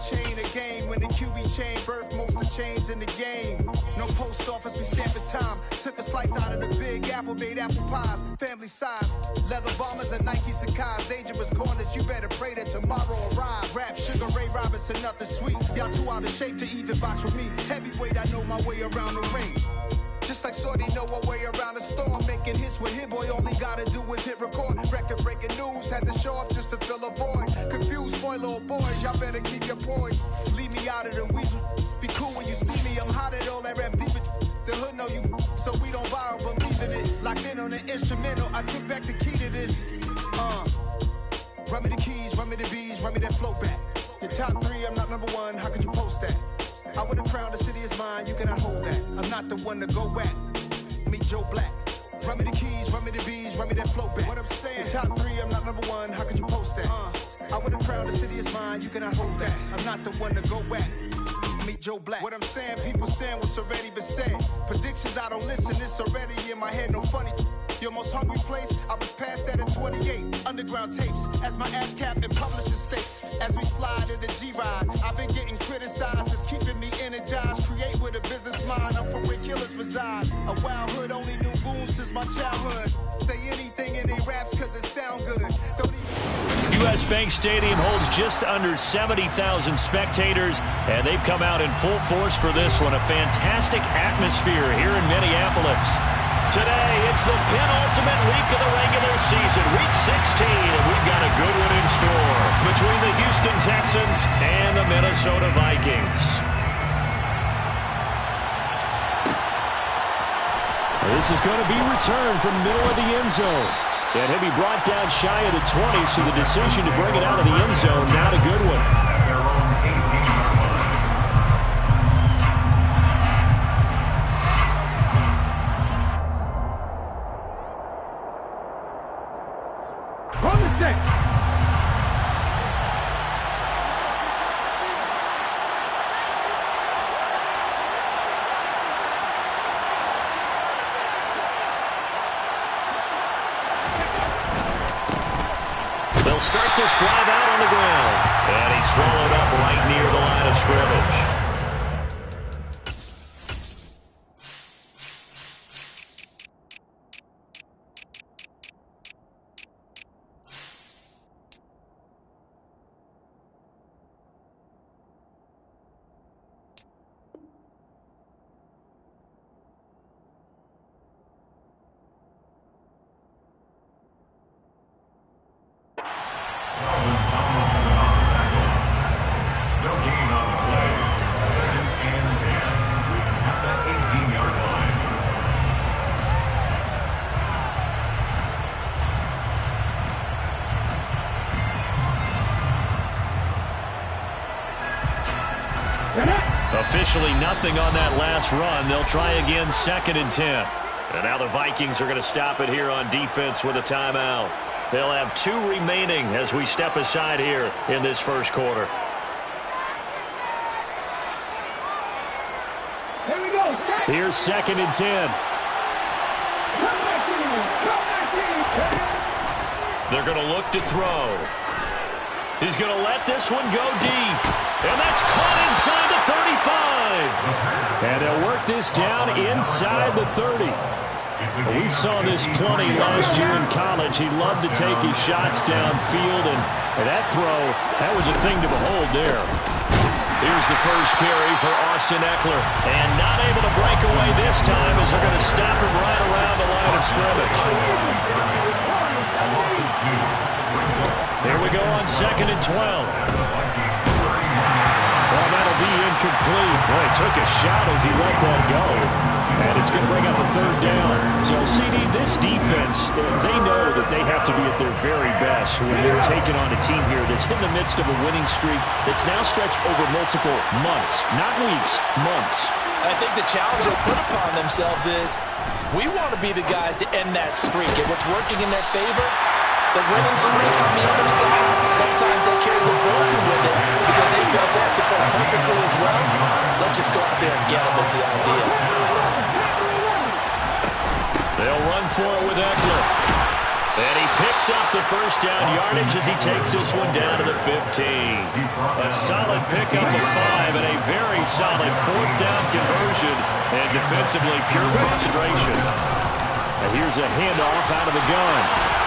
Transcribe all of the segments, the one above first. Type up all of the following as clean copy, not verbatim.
chain of game. When the QB chain birthed most of chains in the game. No post office, we stamping time. Took a slice out of the big apple, made apple pies. Family size, leather bombers and Nike Sacai's. Dangerous corners, you better pray that tomorrow arrive. Rap, Sugar Ray Robinson, nothing sweet. Y'all too out of shape to even box with me. Heavyweight, I know my way around the ring. Just like Shorty know a way around the storm. Making hits with Hit Boy, all he gotta do is hit record. Record breaking news, had to show up just to fill a void. Confused boy, little boys, y'all better keep your poise. Leave me out of the weasel. Be cool when you see me, I'm hot at all that rap deep. The hood know you, so we don't borrow, believe in it. Locked in on the instrumental, I took back the key to this. Run me the keys, run me the bees, run me that flow back. Your top three, I'm not number one, how could you post that? I would have crowned the city is mine, you cannot hold that. I'm not the one to go back. Meet Joe Black. Run me the keys, run me the bees, run me that flow back. What I'm saying, your top three, I'm not number one, how could you post that? I would have crowned the city is mine, you cannot hold that. I'm not the one to go back. Meet Joe Black. What I'm saying, people saying what's already been said. Predictions, I don't listen, it's already in my head, no funny. Your most hungry place, I was past that at 28. Underground tapes, as my ass capped and publisher states. As we slide in the G-Ride, I've been getting criticized, it's keeping me energized. Create with a business mind, I'm from where killers reside. A wild hood, only knew goons since my childhood. Say anything in their raps cause it sound good. Don't even... U.S. Bank Stadium holds just under 70,000 spectators, and they've come out in full force for this one. A fantastic atmosphere here in Minneapolis. Today, it's the penultimate week of the regular season, week 16, and we've got a good one in store between the Houston Texans and the Minnesota Vikings. This is going to be returned from the middle of the end zone. And he'll be brought down shy of the 20, so the decision to bring it out of the end zone, not a good one. From the 6. They'll start this drive out on the ground. And he's swallowed up right near the line of scrimmage. Officially nothing on that last run. They'll try again, 2nd and 10. And now the Vikings are going to stop it here on defense with a timeout. They'll have 2 remaining as we step aside here in this first quarter. Here we go. Here's 2nd and 10. They're going to look to throw. He's going to let this one go deep. And that's caught inside the 35. And they'll work this down inside the 30. We saw this plenty last year in college. He loved to take his shots downfield, and that throw, that was a thing to behold there. Here's the first carry for Austin Eckler. And not able to break away this time as they're going to stop him right around the line of scrimmage. Here we go on 2nd and 12. Well, that'll be incomplete. Boy, he took a shot as he let that go. And it's going to bring up a 3rd down. So, CD, this defense, they know that they have to be at their very best when they're taking on a team here that's in the midst of a winning streak that's now stretched over multiple months. Not weeks, months. I think the challenge they put upon themselves is we want to be the guys to end that streak. And what's working in their favor, the winning streak on the other side. Sometimes that carries a burden with it because they feel they have to play perfectly as well. Let's just go out there and get them is the idea. They'll run for it with Eckler. And he picks up the first down yardage as he takes this one down to the 15. A solid pickup of 5 and a very solid fourth down conversion. And defensively, pure frustration. And here's a handoff out of the gun.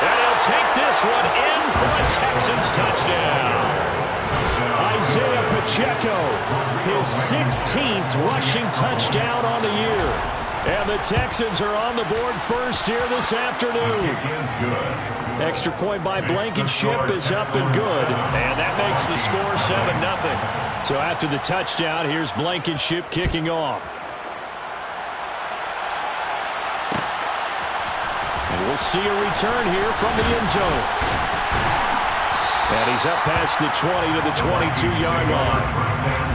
And he'll take this one in for a Texans touchdown. Isaiah Pacheco, his 16th rushing touchdown on the year. And the Texans are on the board first here this afternoon. Extra point by Blankenship is up and good. And that makes the score 7-0. So after the touchdown, here's Blankenship kicking off. And we'll see a return here from the end zone. And he's up past the 20 to the 22-yard line.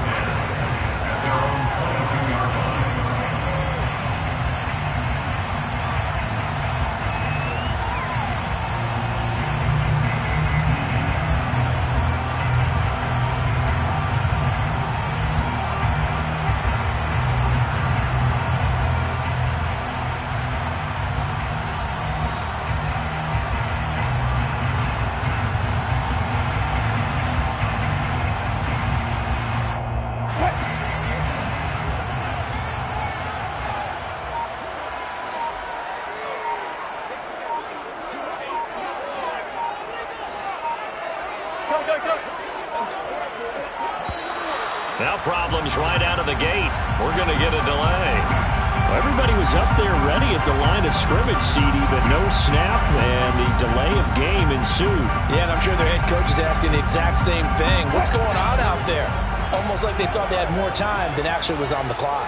Now problems right out of the gate. We're going to get a delay. Well, everybody was up there ready at the line of scrimmage, CD, but no snap, and the delay of game ensued. Yeah, and I'm sure their head coach is asking the exact same thing. What's going on out there? Almost like they thought they had more time than actually was on the clock.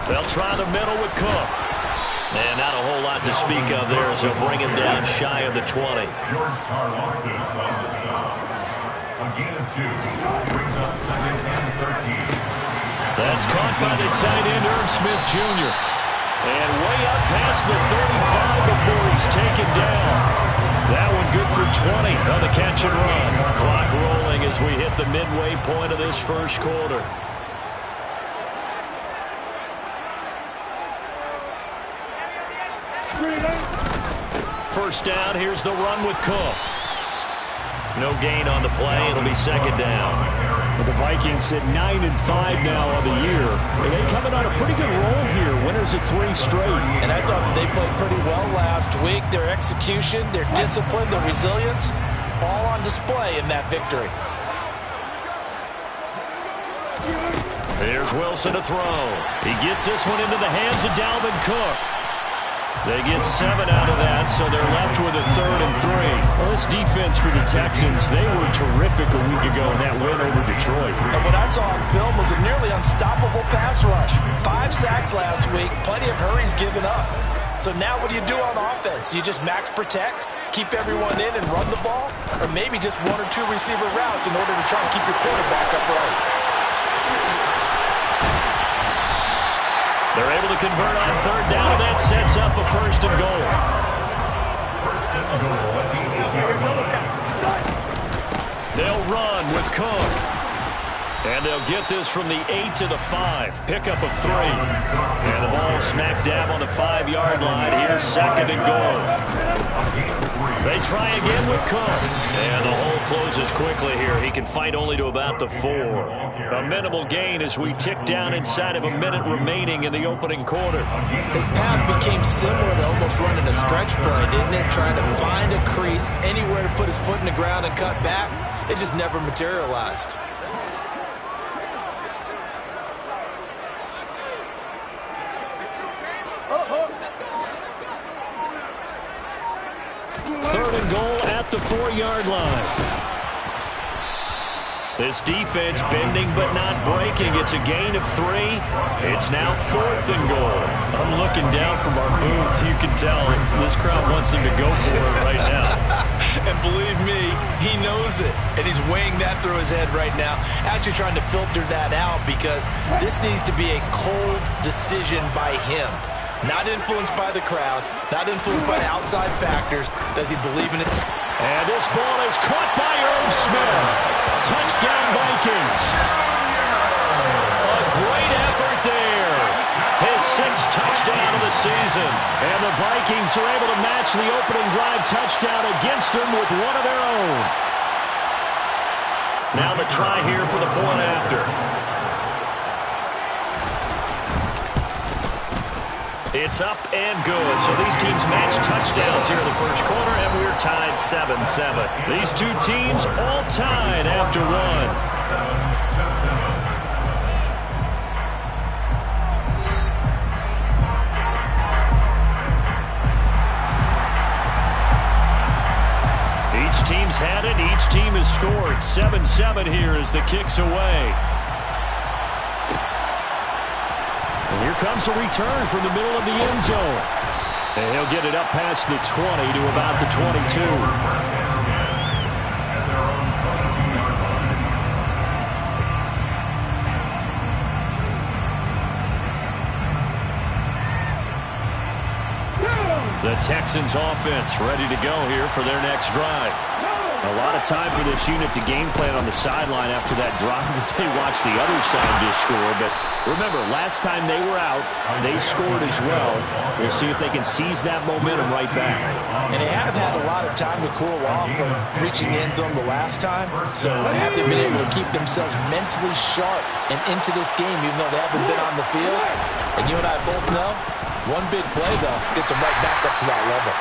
They'll try the middle with Cook. And not a whole lot to speak of there as they'll bring him down shy of the 20. George Karlaftis on the stop. Again, 2. Brings up 2nd and 13. That's caught by the tight end, Irv Smith Jr. And way up past the 35 before he's taken down. That one good for 20 on the catch and run. Clock rolling as we hit the midway point of this first quarter. First down, here's the run with Cook. No gain on the play, it'll be second down. The Vikings at 9-5 now on the year. And they coming on a pretty good roll here. Winners of 3 straight. And I thought that they played pretty well last week. Their execution, their discipline, their resilience, all on display in that victory. Here's Wilson to throw. He gets this one into the hands of Dalvin Cook. They get 7 out of that, so they're left with a 3rd and 3. Well, this defense for the Texans, they were terrific a week ago in that win over Detroit. And what I saw on film was a nearly unstoppable pass rush. 5 sacks last week, plenty of hurries given up. So now what do you do on offense? You just max protect, keep everyone in and run the ball? Or maybe just 1 or 2 receiver routes in order to try and keep your quarterback upright? They're able to convert on 3rd down, and that sets up a 1st and goal. 1st and goal at the 8-yard line. They'll run with Cook. And they'll get this from the 8 to the 5. Pickup of 3. And the ball smack dab on the 5-yard line. Here's 2nd and goal. They try again with Cook. And the hole closes quickly here. He can fight only to about the 4. A minimal gain as we tick down inside of a minute remaining in the opening quarter. His path became similar to almost running a stretch play, didn't it? Trying to find a crease, anywhere to put his foot in the ground and cut back. It just never materialized. Third and goal at the 4-yard line. This defense bending but not breaking. It's a gain of 3. It's now 4th and goal. I'm looking down from our booth. You can tell this crowd wants him to go for it right now. And believe me, he knows it. And he's weighing that through his head right now. Actually trying to filter that out because this needs to be a cold decision by him. Not influenced by the crowd. Not influenced by the outside factors. Does he believe in it? And this ball is caught by Irv Smith. Touchdown Vikings. A great effort there. His 6th touchdown season. And the Vikings are able to match the opening drive touchdown against them with one of their own. Now the try here for the point after. It's up and good. So these teams match touchdowns here in the first quarter, and we're tied 7-7. These two teams all tied after one. 7-7. Each team's had it. Each team has scored. 7-7 here as the kick's away. And here comes a return from the middle of the end zone. And he'll get it up past the 20 to about the 22. The Texans offense ready to go here for their next drive. A lot of time for this unit to game plan on the sideline after that drive that they watched the other side just score. But remember, last time they were out, they scored as well. We'll see if they can seize that momentum right back. And they have had a lot of time to cool off from reaching the end zone the last time. So have they been able to keep themselves mentally sharp and into this game, even though they haven't been on the field? And you and I both know, one big play, though, gets them right back up to that level.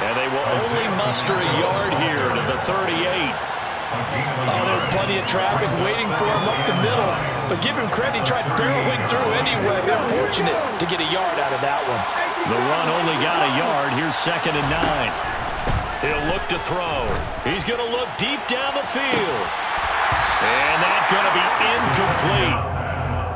And they will only muster a yard here to the 38. Oh, there's plenty of traffic waiting for him up the middle. But give him credit, he tried barreling through anyway. They're fortunate to get a yard out of that one. The run only got a yard. Here's 2nd and 9. He'll look to throw. He's going to look deep down the field. And that's going to be incomplete.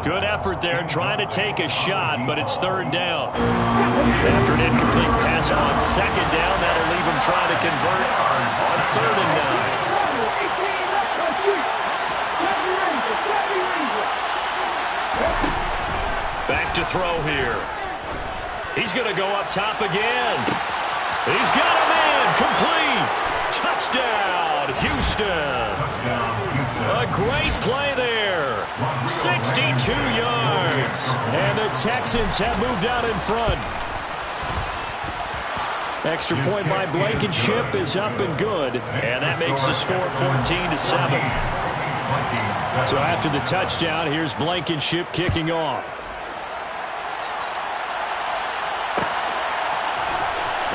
Good effort there, trying to take a shot, but it's 3rd down. After an incomplete pass on 2nd down, that'll leave him trying to convert on 3rd and 9. Back to throw here. He's going to go up top again. He's got a man, complete. Touchdown, Houston. A great play there. 62 yards. And the Texans have moved out in front. Extra point by Blankenship is up and good. And that makes the score 14-7. So after the touchdown, here's Blankenship kicking off.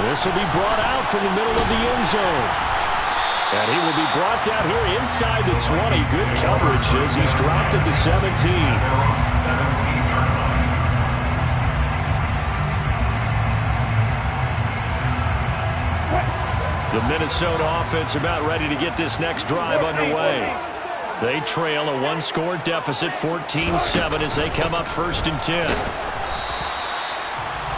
This will be brought out from the middle of the end zone. And he will be brought down here inside the 20. Good coverage as he's dropped at the 17. The Minnesota offense about ready to get this next drive underway. They trail a one-score deficit, 14-7, as they come up 1st and 10.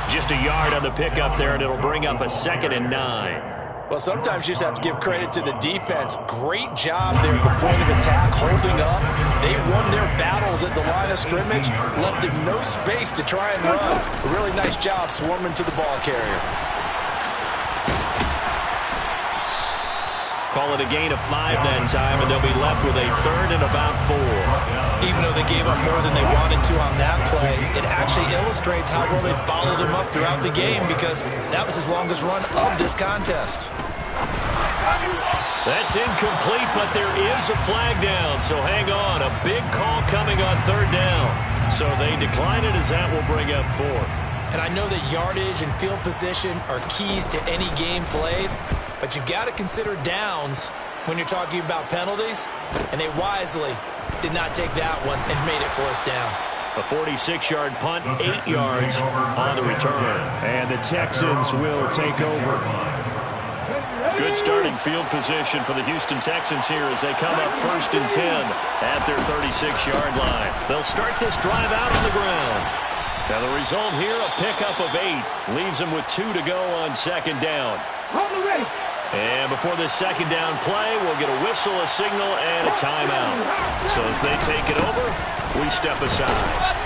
Just a yard on the pickup there, and it'll bring up a 2nd and 9. Well, sometimes you just have to give credit to the defense. Great job there at the point of attack, holding up. They won their battles at the line of scrimmage, left them no space to try and run. A really nice job swarming to the ball carrier. Call it a gain of 5 that time, and they'll be left with a 3rd and about 4. Even though they gave up more than they wanted to on that play, it actually illustrates how well they followed him up throughout the game, because that was his longest run of this contest. That's incomplete, but there is a flag down, so hang on. A big call coming on 3rd down. So they decline it, as that will bring up 4th. And I know that yardage and field position are keys to any game played, but you've got to consider downs when you're talking about penalties, and they wisely did not take that one and made it 4th down. A 46-yard punt, 8 yards on the return. And the Texans will take over. Good starting field position for the Houston Texans here as they come up 1st and 10 at their 36-yard line. They'll start this drive out on the ground. Now the result here, a pickup of 8. Leaves them with 2 to go on 2nd down. And before this 2nd down play, we'll get a whistle, a signal, and a timeout. So as they take it over, we step aside.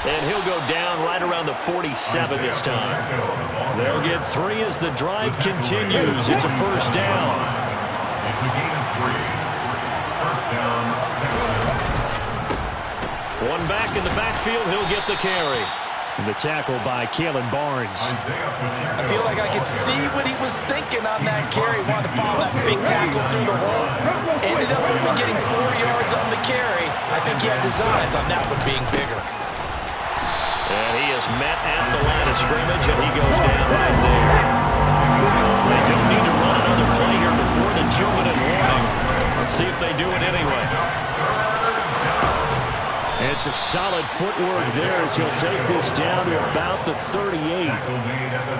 And he'll go down right around the 47 this time. They'll get 3 as the drive continues. It's a 1st down. It's a gain of 3. 1st down. One back in the backfield, he'll get the carry. And the tackle by Kalen Barnes. I feel like I could see what he was thinking on that carry. Wanted to follow that big tackle through the hole. Ended up only getting 4 yards on the carry. I think he had designs on that one being bigger. And he is met at the line of scrimmage, and he goes down right there. They don't need to run another play here before the 2-minute warning. Let's see if they do it anyway. And some solid footwork there as he'll take this down to about the 38.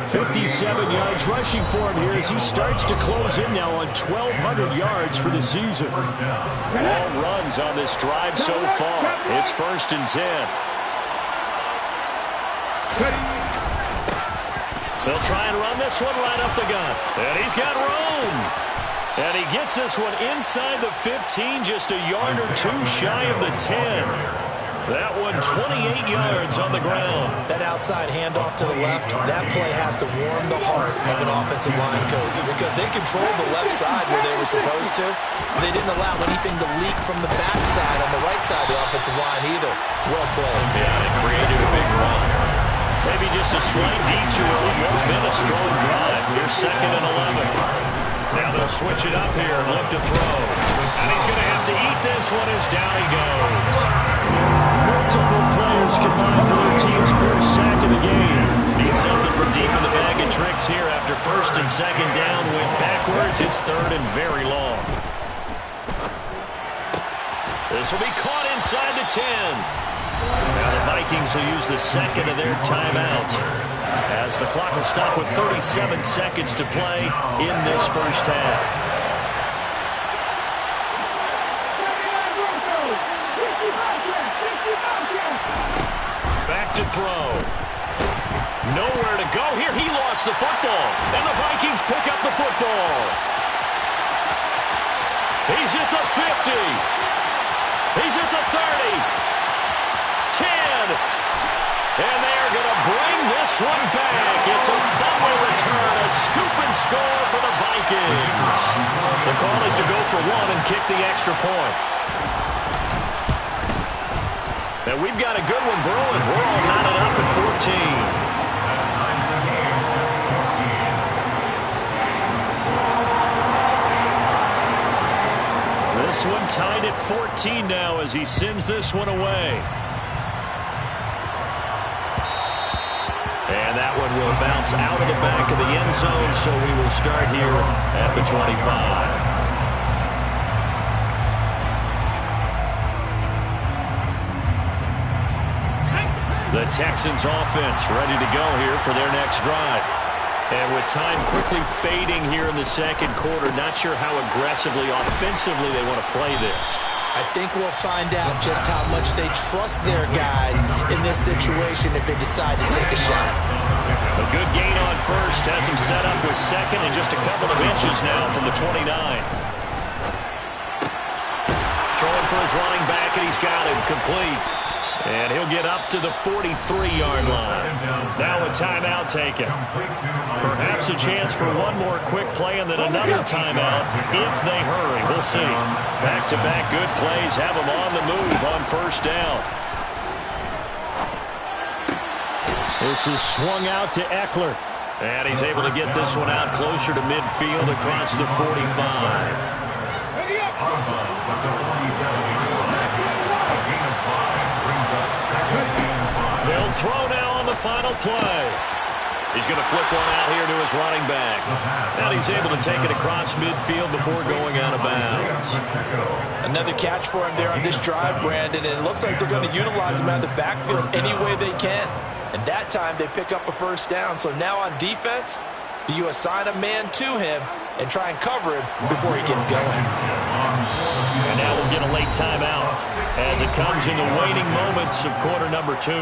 57 yards rushing for him here as he starts to close in now on 1,200 yards for the season. All runs on this drive so far. It's 1st and 10. They'll try and run this one right up the gut. And he's got room. And he gets this one inside the 15, just a yard or two shy of the 10. That one 28 yards on the ground. That outside handoff to the left, that play has to warm the heart of an offensive line coach because they controlled the left side where they were supposed to. They didn't allow anything to leak from the backside on the right side of the offensive line either. Well played. Yeah, it created a big run. Maybe just a slight detour on what's been a strong drive. Here's 2nd and 11. Now they'll switch it up here and look to throw. And he's going to have to eat this one as down he goes. Multiple players combined for their team's first sack of the game. Need something from deep in the bag of tricks here after 1st and 2nd down. Went backwards. It's 3rd and very long. This will be caught inside the 10. Now the Vikings will use the 2nd of their timeouts as the clock will stop with 37 seconds to play in this first half. Back to throw. Nowhere to go here. He lost the football. And the Vikings pick up the football. He's at the 50. He's at the 30. 10. And they're going to bring this one back. It's a fumble return, a scoop and score for the Vikings. The call is to go for one and kick the extra point. And we've got a good one brewing. We're all knotted up at 14. This one tied at 14 now as he sends this one away. And that one will bounce out of the back of the end zone, so we will start here at the 25. The Texans offense ready to go here for their next drive. And with time quickly fading here in the 2nd quarter, not sure how aggressively, offensively they want to play this. I think we'll find out just how much they trust their guys in this situation if they decide to take a shot. A good gain on 1st has him set up with 2nd and just a couple of inches now from the 29. Throwing for his running back, and he's got him complete. And he'll get up to the 43-yard line. Now a timeout taken. Perhaps a chance for one more quick play and then another timeout if they hurry. We'll see. Back-to-back good plays have them on the move on 1st down. This is swung out to Eckler. And he's able to get this one out closer to midfield across the 45. They'll throw now on the final play. He's going to flip one out here to his running back. And he's able to take it across midfield before going out of bounds. Another catch for him there on this drive, Brandon. And it looks like they're going to utilize him out of the backfield any way they can. And that time they pick up a 1st down. So now on defense, do you assign a man to him and try and cover him before he gets going? And now we'll get a late timeout as it comes in the waning moments of quarter number 2.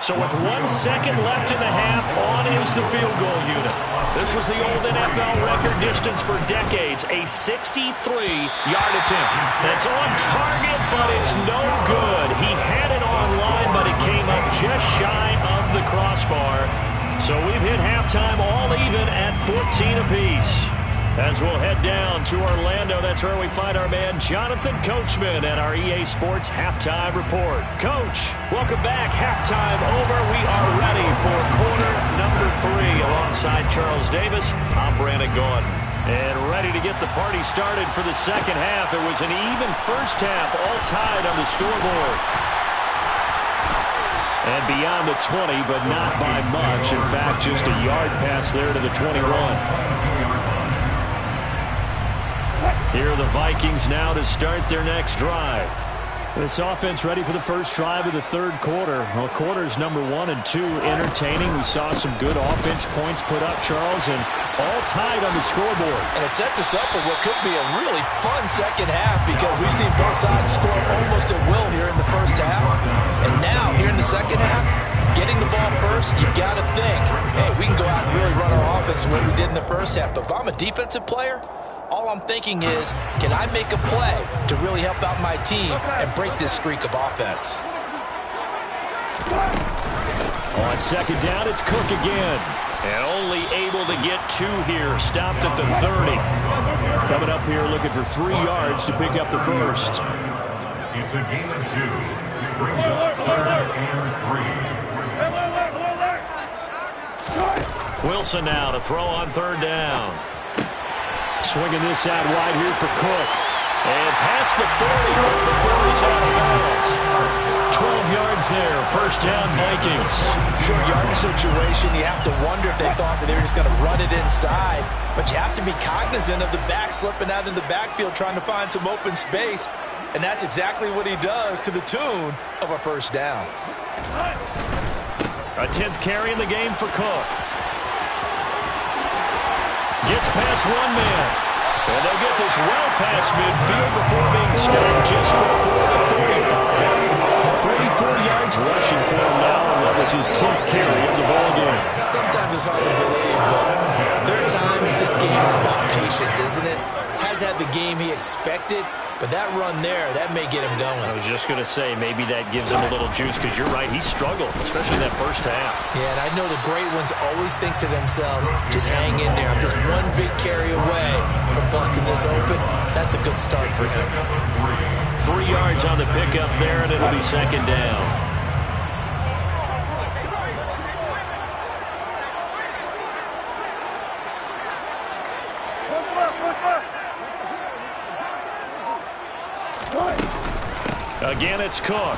So with 1 second left in the half, on is the field goal unit. This was the old NFL record distance for decades, a 63-yard attempt. That's on target, but it's no good. He had it on line, but it came up just shy of the crossbar. So we've hit halftime all even at 14 apiece. As we'll head down to Orlando, that's where we find our man Jonathan Coachman at our EA Sports Halftime Report. Coach, welcome back. Halftime over. We are alongside Charles Davis, I'm Brandon Gaudin. And ready to get the party started for the second half. It was an even first half, all tied on the scoreboard. And beyond the 20, but not by much. In fact, just a yard pass there to the 21. Here are the Vikings now to start their next drive. This offense ready for the first drive of the third quarter. Well, quarters number 1 and 2 entertaining. We saw some good offense points put up, Charles, and all tied on the scoreboard. And it sets us up for what could be a really fun second half because we've seen both sides score almost at will here in the first half. And now, here in the second half, getting the ball first, you've got to think, hey, we can go out and really run our offense the way we did in the first half. But if I'm a defensive player, all I'm thinking is, can I make a play to really help out my team and break this streak of offense? On second down, it's Cook again. And only able to get 2 here. Stopped at the 30. Coming up here looking for 3 yards to pick up the first. It's a game of 2. Brings up 3rd and 3. Wilson now to throw on 3rd down. Swinging this out wide here for Cook. And past the 40 before he's out of bounds. 12 yards there. First down, Vikings. Short yardage situation. You have to wonder if they thought that they were just going to run it inside. But you have to be cognizant of the back slipping out in the backfield trying to find some open space. And that's exactly what he does to the tune of a first down. A 10th carry in the game for Cook. Gets past 1 man. And they'll get this well past midfield before being stopped just before the 35. 44 yards rushing for him now. And that was his 10th carry of the ball game. Sometimes it's hard to believe, but there are times this game is about patience, isn't it? Has had the game he expected, but that run there, that may get him going. I was just going to say, maybe that gives him a little juice, because you're right, he struggled, especially in that first half. Yeah, and I know the great ones always think to themselves, just hang in there. I'm just one big carry away from busting this open. That's a good start for him. 3 yards on the pickup there, and it'll be second down. Again, it's Cook.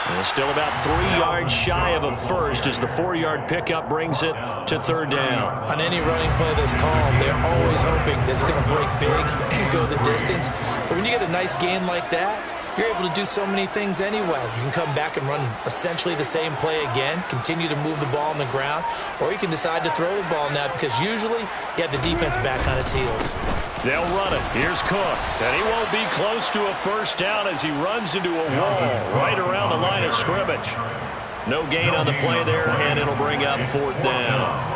And still about 3 yards shy of a first as the 4-yard pickup brings it to 3rd down. On any running play that's called, they're always hoping that it's going to break big and go the distance. But when you get a nice gain like that, you're able to do so many things anyway. You can come back and run essentially the same play again, continue to move the ball on the ground, or you can decide to throw the ball now because usually you have the defense back on its heels. They'll run it. Here's Cook. And he won't be close to a first down as he runs into a wall right around the line of scrimmage. No gain on the play there, and it'll bring up 4th down.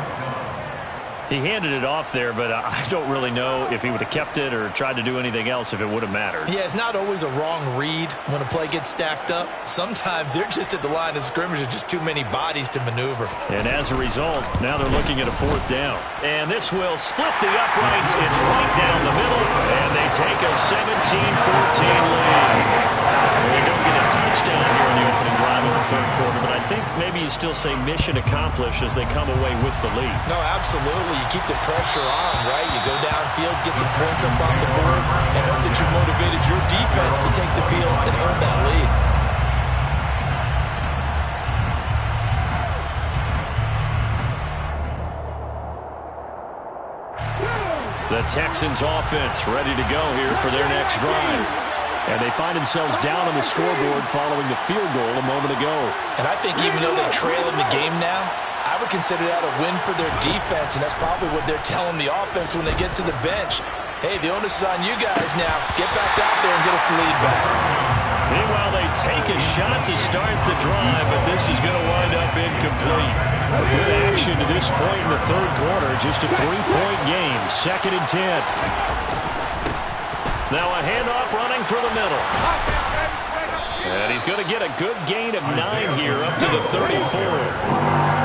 He handed it off there, but I don't really know if he would have kept it or tried to do anything else if it would have mattered. Yeah, it's not always a wrong read when a play gets stacked up. Sometimes they're just at the line of scrimmage. There's just too many bodies to maneuver. And as a result, now they're looking at a 4th down. And this will split the uprights. It's right down the middle, and they take a 17-14 lead. They don't get a touchdown here in the opening drive of the third quarter, but I think maybe you still say mission accomplished as they come away with the lead. No, absolutely. You keep the pressure on, right? You go downfield, get some points up on the board, and hope that you motivated your defense to take the field and hold that lead. The Texans offense ready to go here for their next drive. And they find themselves down on the scoreboard following the field goal a moment ago. And I think even though they trail in the game now, I would consider that a win for their defense, and that's probably what they're telling the offense when they get to the bench. Hey, the onus is on you guys now. Get back out there and get us the lead back. Meanwhile, they take a shot to start the drive, but this is going to wind up incomplete. Good action to this point in the third quarter. Just a 3-point game. 2nd and 10. Now a handoff running through the middle. And he's going to get a good gain of 9 here up to the 34.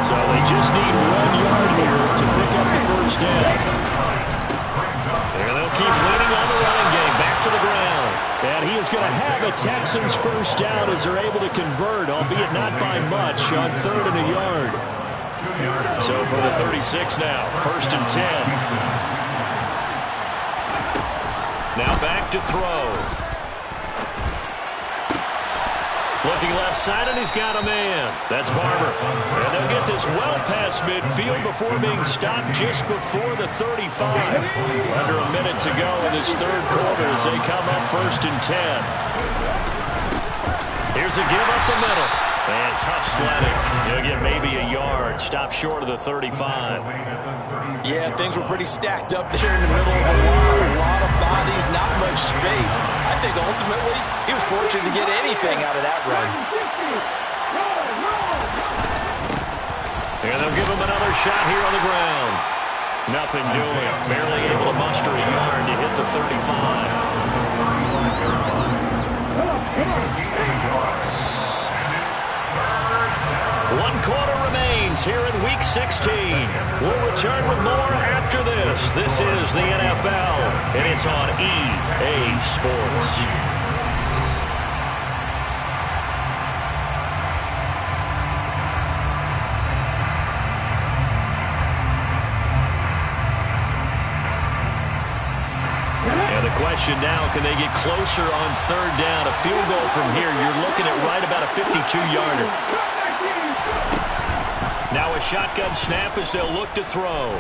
So they just need 1 yard here to pick up the first down. And they'll keep leaning on the running game. Back to the ground. And he is going to have the Texans first down as they're able to convert, albeit not by much, on 3rd and a yard. So for the 36 now, 1st and 10. Now back to throw. Looking left side, and he's got a man. That's Barber. And they'll get this well past midfield before being stopped just before the 35. Under a minute to go in this third quarter as they come up 1st and 10. Here's a give up the middle. And tough sledding. He'll get maybe a yard. Stop short of the 35. Yeah, things were pretty stacked up there in the middle of the line. A lot of bodies, not much space. I think ultimately he was fortunate to get anything out of that run. And they'll give him another shot here on the ground. Nothing doing. Barely able to muster a yard to hit the 35. 1 quarter remains here in Week 16. We'll return with more after this. This is the NFL, and it's on EA Sports. And the question now, can they get closer on 3rd down? A field goal from here, you're looking at right about a 52-yarder. Now a shotgun snap as they'll look to throw.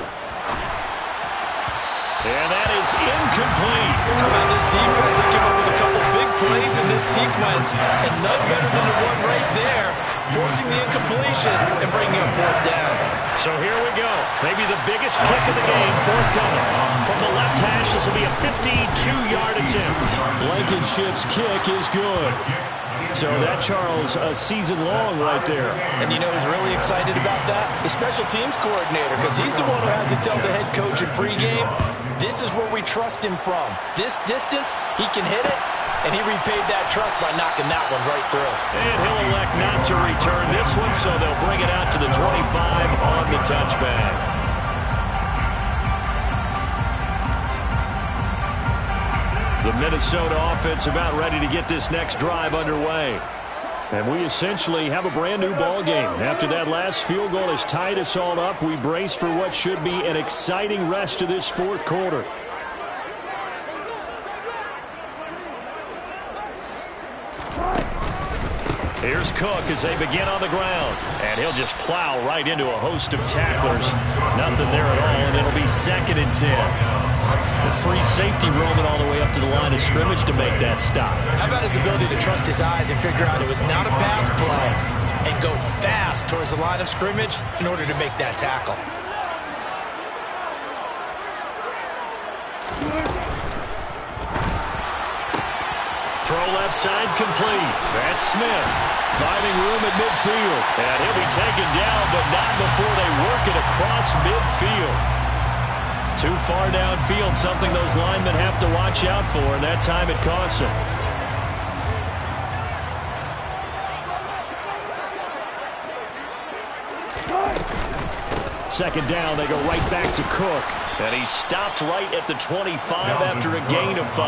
And that is incomplete. How about this defense? They came up with a couple big plays in this sequence, and none better than the one right there, forcing the incompletion and bringing up 4th down. So here we go. Maybe the biggest kick of the game forthcoming. From the left hash, this will be a 52-yard attempt. Blankenship's kick is good. So that, Charles, a season long right there. And you know who's really excited about that? The special teams coordinator, because he's the one who has to tell the head coach in pregame, this is where we trust him from. This distance, he can hit it, and he repaid that trust by knocking that one right through. And he'll elect not to return this one, so they'll bring it out to the 25 on the touchback. The Minnesota offense about ready to get this next drive underway. And we essentially have a brand new ball game. After that last field goal has tied us all up, we brace for what should be an exciting rest of this 4th quarter. Here's Cook as they begin on the ground. And he'll just plow right into a host of tacklers. Nothing there at all, and it'll be 2nd and 10. The free safety roaming all the way up to the line of scrimmage to make that stop. How about his ability to trust his eyes and figure out it was not a pass play and go fast towards the line of scrimmage in order to make that tackle. Throw left side complete. That's Smith. Finding room at midfield. And he'll be taken down, but not before they work it across midfield. Too far downfield, something those linemen have to watch out for, and that time it costs them. 2nd down, they go right back to Cook. And he stopped right at the 25 after a gain of 5.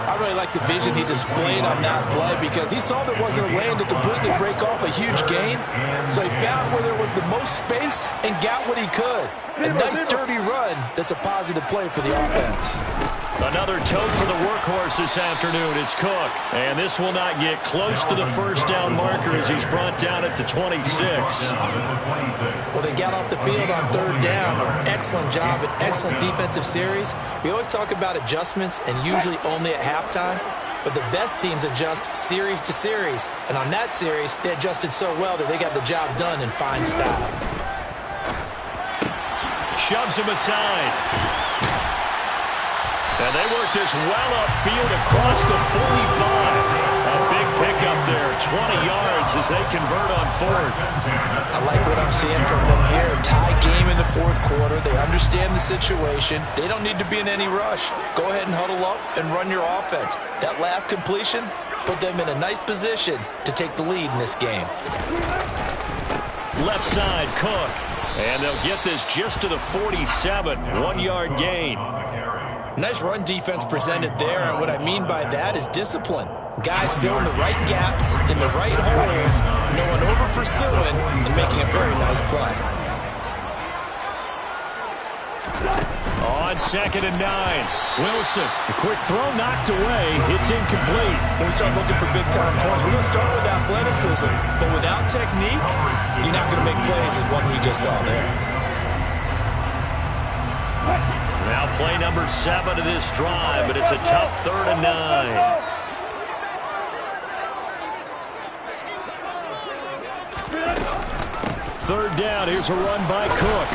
I really like the vision he displayed on that play because he saw there wasn't a lane to completely break off a huge gain. So he found where there was the most space and got what he could. A nice, dirty run that's a positive play for the offense. Another tote for the workhorse this afternoon. It's Cook. And this will not get close to the 1st down marker as he's brought down at the 26. Well, they got off the field on 3rd down. Excellent job, an excellent defensive series. We always talk about adjustments and usually only at halftime. But the best teams adjust series to series. And on that series, they adjusted so well that they got the job done in fine style. Shoves him aside. And they work this well upfield across the 45. A big pickup there, 20 yards as they convert on 4th. I like what I'm seeing from them here. Tie game in the 4th quarter. They understand the situation. They don't need to be in any rush. Go ahead and huddle up and run your offense. That last completion put them in a nice position to take the lead in this game. Left side, Cook. And they'll get this just to the 47. 1-yard gain. Nice run defense presented there, and what I mean by that is discipline. Guys filling the right gaps in the right holes. No one over pursuing and making a very nice play. On 2nd and 9, Wilson. A quick throw knocked away. It's incomplete. When we start looking for big-time corners, we're going to start with athleticism. But without technique, you're not going to make plays as one we just saw there. Now play number 7 of this drive, but it's a tough 3rd and 9. Third down, here's a run by Cook.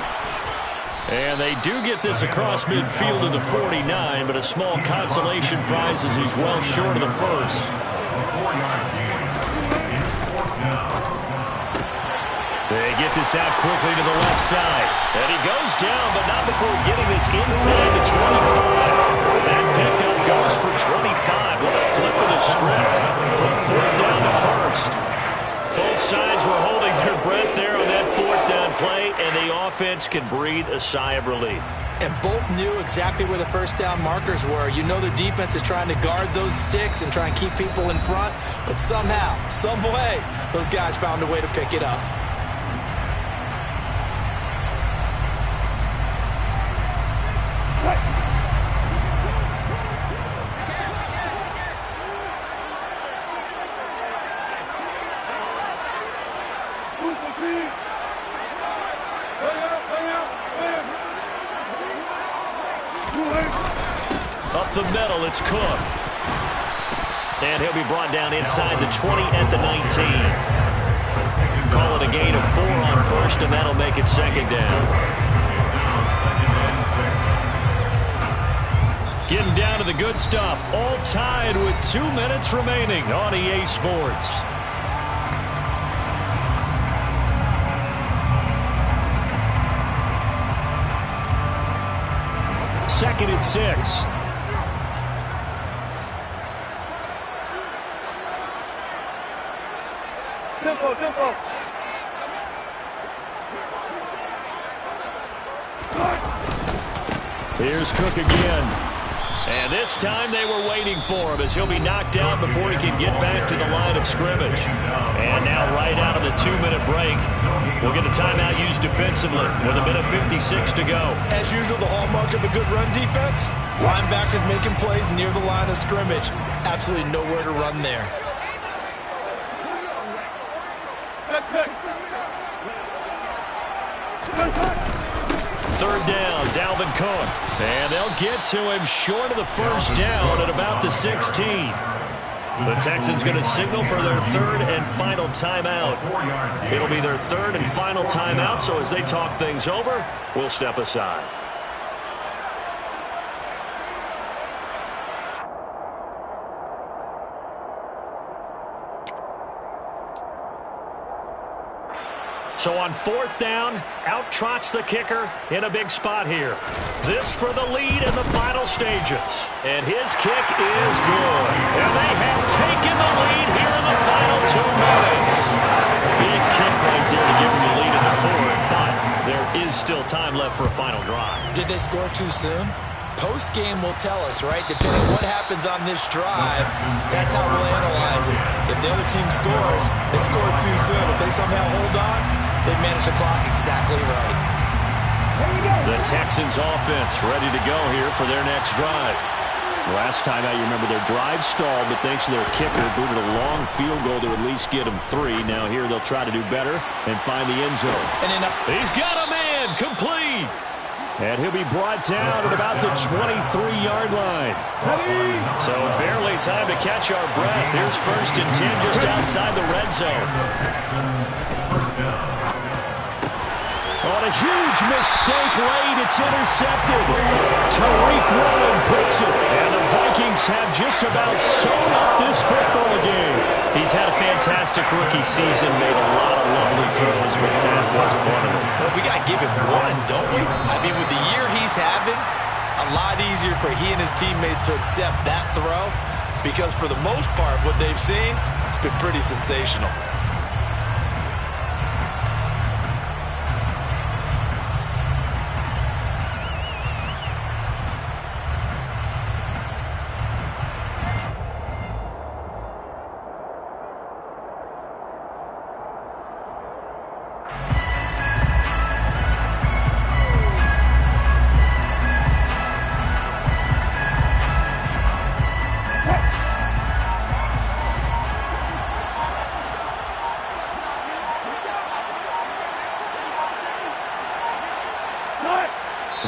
And they do get this across midfield to the 49, but a small consolation prize as he's well short of the first. They get this out quickly to the left side. And he goes down, but not before getting this inside the 25. That pickup goes for 25. What a flip of the script from 4th down to 1st. Both sides were holding their breath there on that 4th down play, and the offense can breathe a sigh of relief. And both knew exactly where the first down markers were. You know the defense is trying to guard those sticks and try and keep people in front, but somehow, some way, those guys found a way to pick it up. Up the middle, it's Cook. And he'll be brought down inside the 20 at the 19. Call it a gain of 4 on 1st, and that'll make it 2nd down. Getting down to the good stuff. All tied with 2 minutes remaining on EA Sports. Second and 6. Tempo. Here's Cook again. And this time they were waiting for him as he'll be knocked out before he can get back to the line of scrimmage. And now right out of the 2-minute break, we'll get a timeout used defensively with 1:56 to go. As usual, the hallmark of a good run defense, linebackers making plays near the line of scrimmage. Absolutely nowhere to run there. Third down, Dalvin Cook. And they'll get to him short of the first down at about the 16. The Texans going to signal for their 3rd and final timeout. It'll be their 3rd and final timeout, so as they talk things over, we'll step aside. So on 4th down, out trots the kicker in a big spot here. This for the lead in the final stages. And his kick is good. And they have taken the lead here in the final 2 minutes. Big kick right there to give them the lead in the 4th, but there is still time left for a final drive. Did they score too soon? Post-game will tell us, right? Depending on what happens on this drive, that's how we'll analyze it. If the other team scores, they scored too soon. If they somehow hold on, they manage the clock exactly right. The Texans offense ready to go here for their next drive. Last time out, you remember their drive stalled, but thanks to their kicker, booted a long field goal to at least get them 3. Now here they'll try to do better and find the end zone. And he's got a man, complete. And he'll be brought down at about the 23-yard line. So barely time to catch our breath. Here's 1st and 10 just outside the red zone. On a huge mistake late, it's intercepted. Tariq Woolen picks it. And the Vikings have just about sewn up this football game. He's had a fantastic rookie season, made a lot of lovely throws, but that wasn't one of them. Well, we got to give him one, don't we? I mean, with the year he's having, a lot easier for he and his teammates to accept that throw because for the most part, what they've seen, it's been pretty sensational.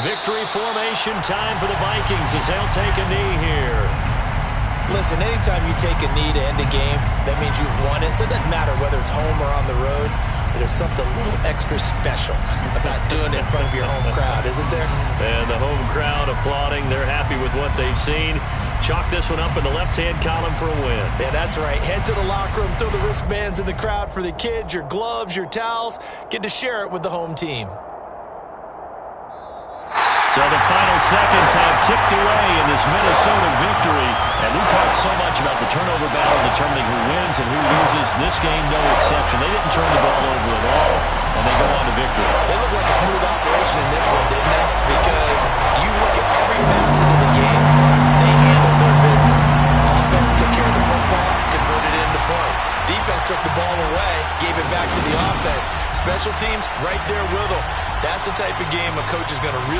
Victory formation time for the Vikings as they'll take a knee here. Listen, anytime you take a knee to end a game, that means you've won it. So it doesn't matter whether it's home or on the road. But there's something a little extra special about doing it in front of your home crowd, isn't there? And the home crowd applauding. They're happy with what they've seen. Chalk this one up in the left-hand column for a win. Yeah, that's right. Head to the locker room, throw the wristbands in the crowd for the kids, your gloves, your towels. Get to share it with the home team. So the final seconds have ticked away in this Minnesota victory. And we talked so much about the turnover battle determining who wins and who loses. This game, no exception. They didn't turn the ball over at all, and they go on to victory. They look like a smooth operation in this one, didn't they? Because you look at every facet of the game, they handled their business. Offense took care of the football, converted it into points. Defense took the ball away, gave it back to the offense. Special teams right there with them. That's the type of game a coach is going to really